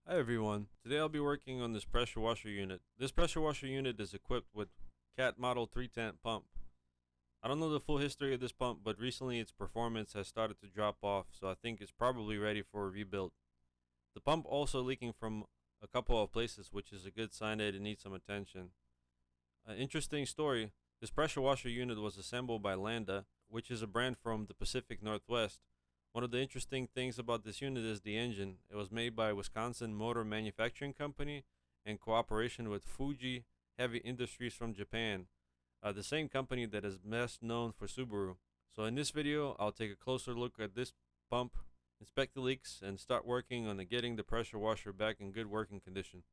Hi everyone, today I'll be working on this pressure washer unit. This pressure washer unit is equipped with CAT Model 310 pump. I don't know the full history of this pump, but recently its performance has started to drop off, so I think it's probably ready for a rebuild. The pump also leaking from a couple of places, which is a good sign that it needs some attention. An interesting story, this pressure washer unit was assembled by Landa, which is a brand from the Pacific Northwest. One of the interesting things about this unit is the engine. It was made by Wisconsin Motor Manufacturing Company in cooperation with Fuji Heavy Industries from Japan, the same company that is best known for Subaru. So in this video, I'll take a closer look at this pump, inspect the leaks, and start working on getting the pressure washer back in good working condition.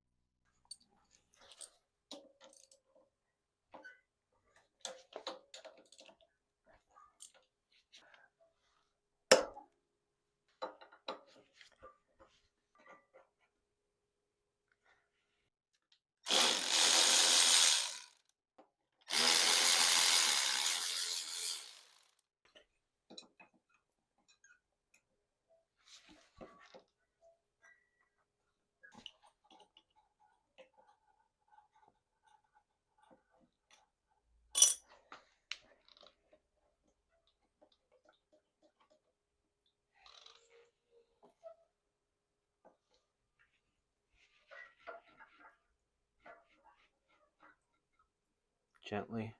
Gently.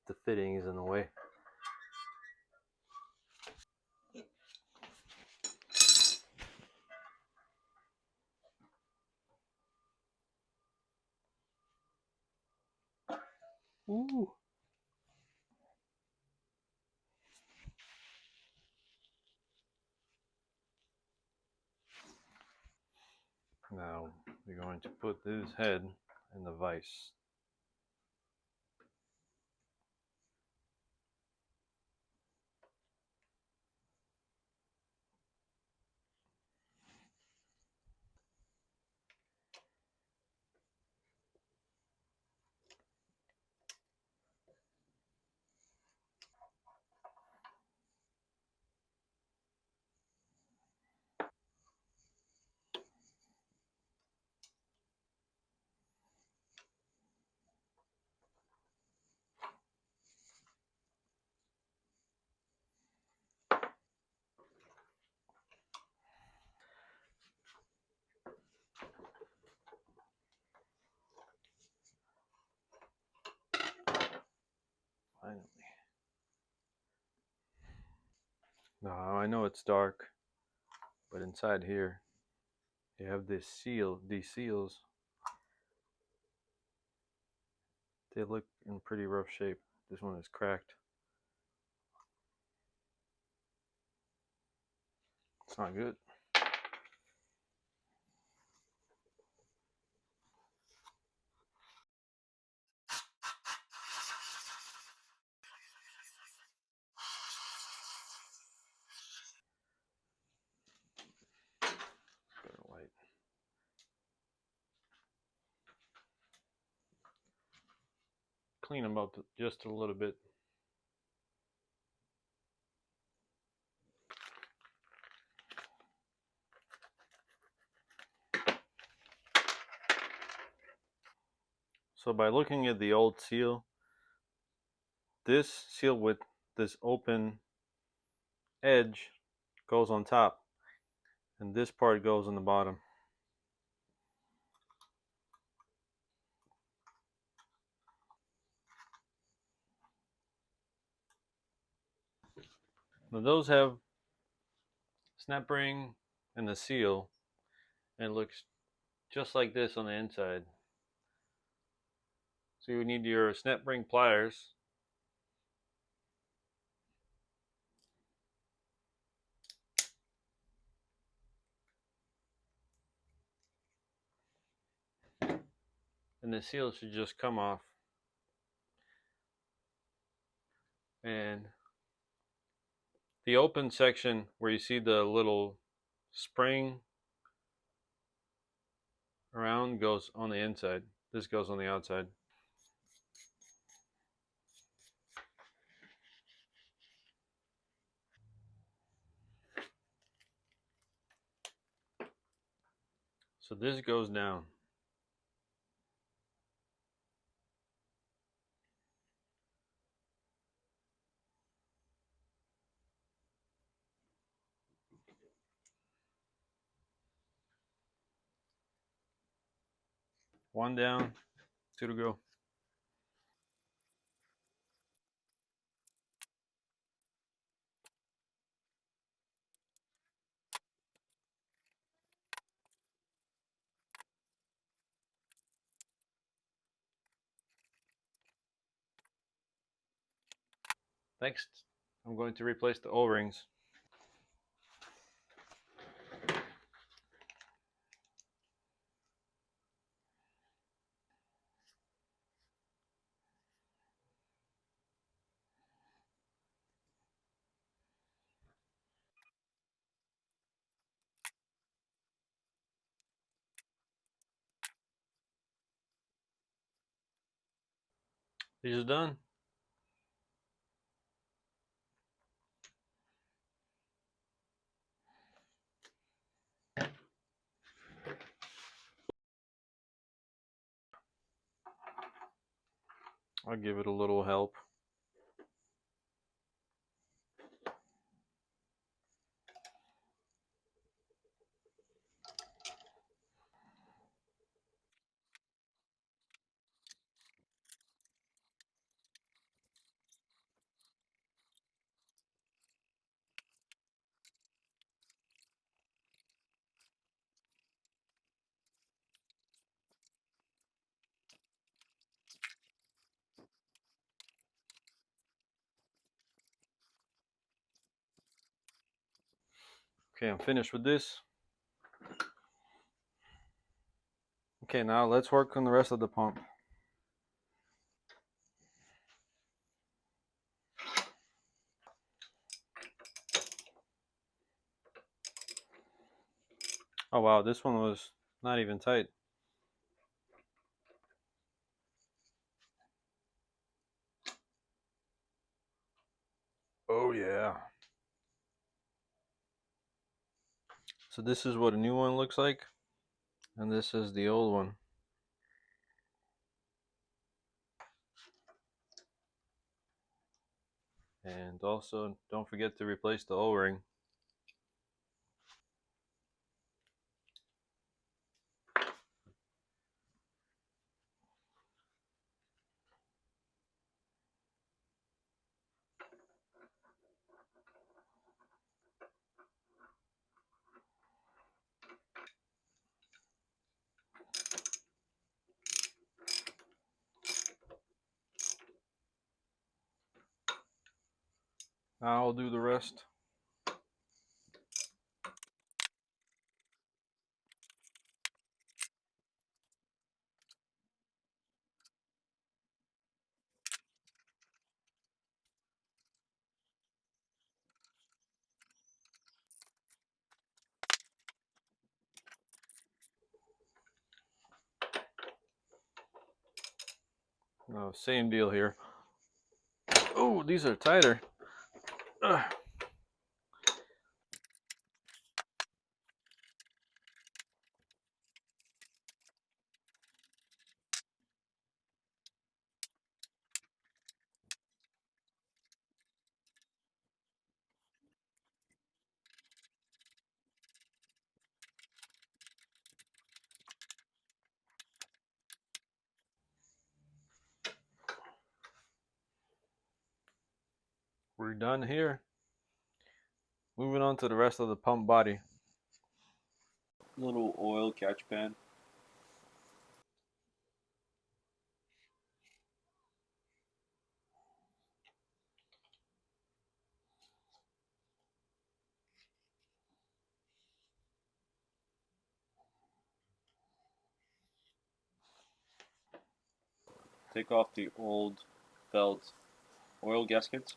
The fitting is in the way. Ooh. Now we're going to put this head in the vise. Finally. Now I know it's dark, but inside here you have this seal, these seals. They look in pretty rough shape. This one is cracked. It's not good. Better light. Clean them up just a little bit. So by looking at the old seal, this seal with this open edge goes on top, and this part goes on the bottom. Now those have snap ring and the seal, and it looks just like this on the inside. So you need your snap ring pliers. And the seal should just come off. And the open section where you see the little spring around goes on the inside. This goes on the outside. So this goes down. One down, two to go. Next, I'm going to replace the O-rings. These are done. I'll give it a little help. Okay, I'm finished with this. Okay, now let's work on the rest of the pump. Oh wow, this one was not even tight. Oh yeah. So this is what a new one looks like, and this is the old one. And also, don't forget to replace the O-ring. Now I'll do the rest. Oh, same deal here. Oh, these are tighter. Ugh. We're done here. Moving on to the rest of the pump body. Little oil catch pan. Take off the old belt oil gaskets.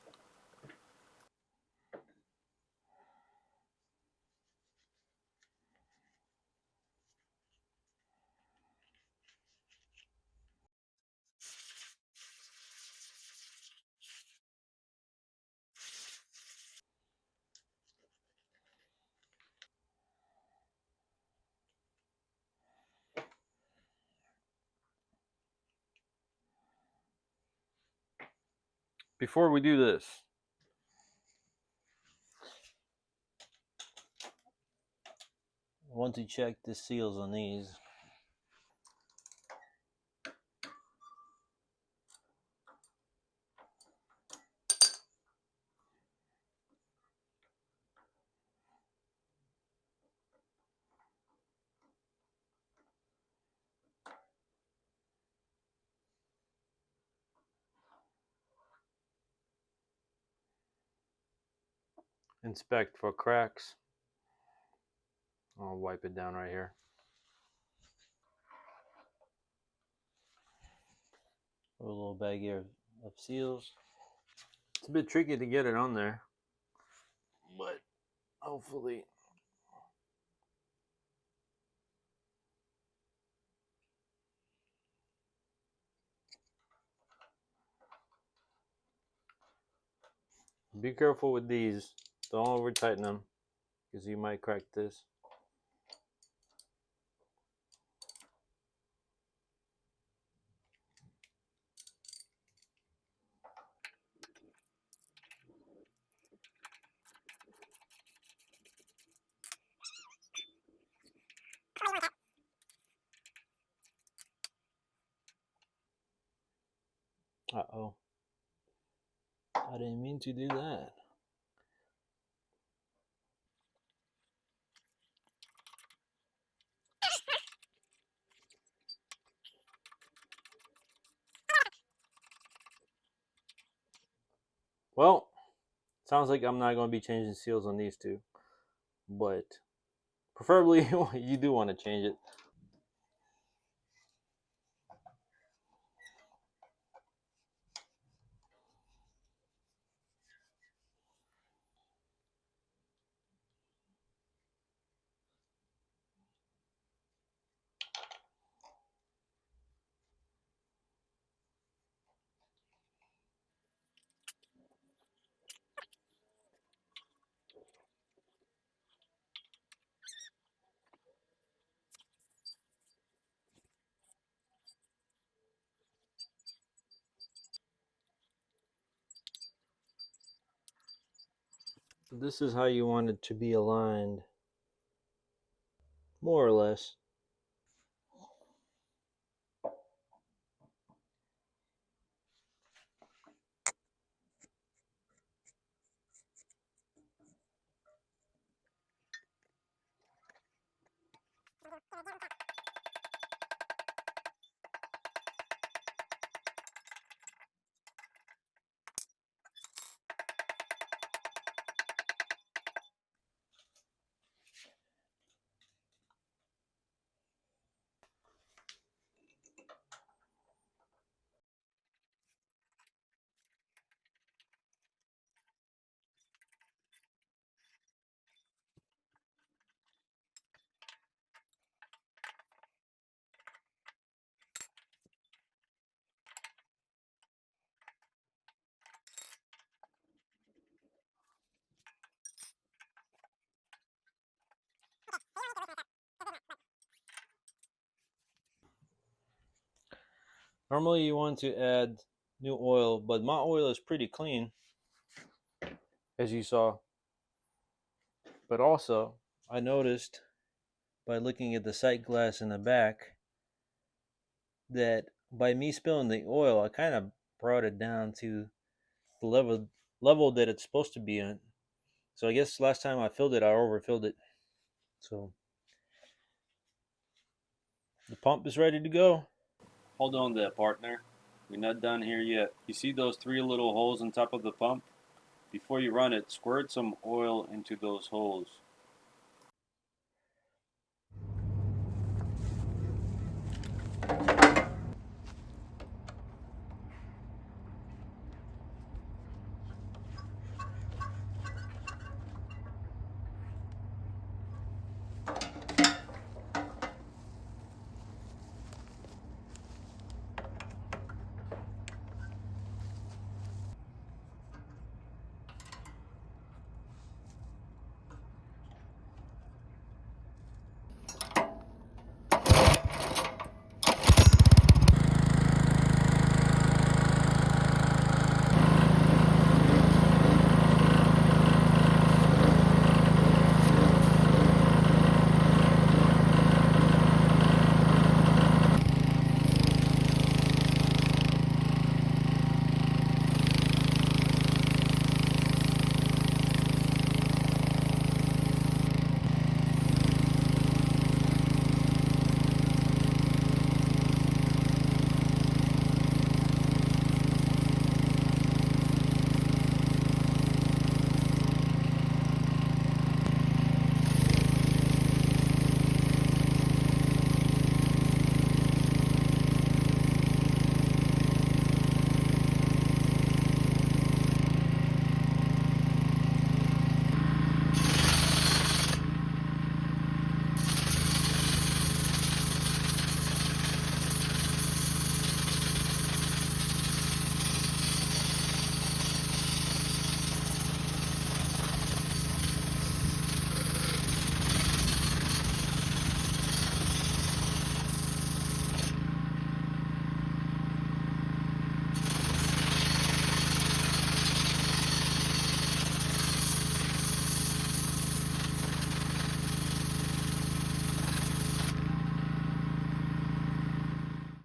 before we do this, I want to check the seals on these. Inspect for cracks. I'll wipe it down right here. A little bag here of seals. It's a bit tricky to get it on there, but hopefully. Be careful with these. Don't over tighten them because you might crack this. Uh-oh. I didn't mean to do that. Well, sounds like I'm not going to be changing seals on these two, but preferably you do want to change it. This is how you want it to be aligned, more or less. Normally you want to add new oil, but my oil is pretty clean, as you saw. But also, I noticed by looking at the sight glass in the back that by me spilling the oil, I kind of brought it down to the level that it's supposed to be on. So I guess last time I filled it, I overfilled it. So the pump is ready to go. Hold on there, partner. We're not done here yet. You see those 3 little holes on top of the pump? Before you run it, squirt some oil into those holes.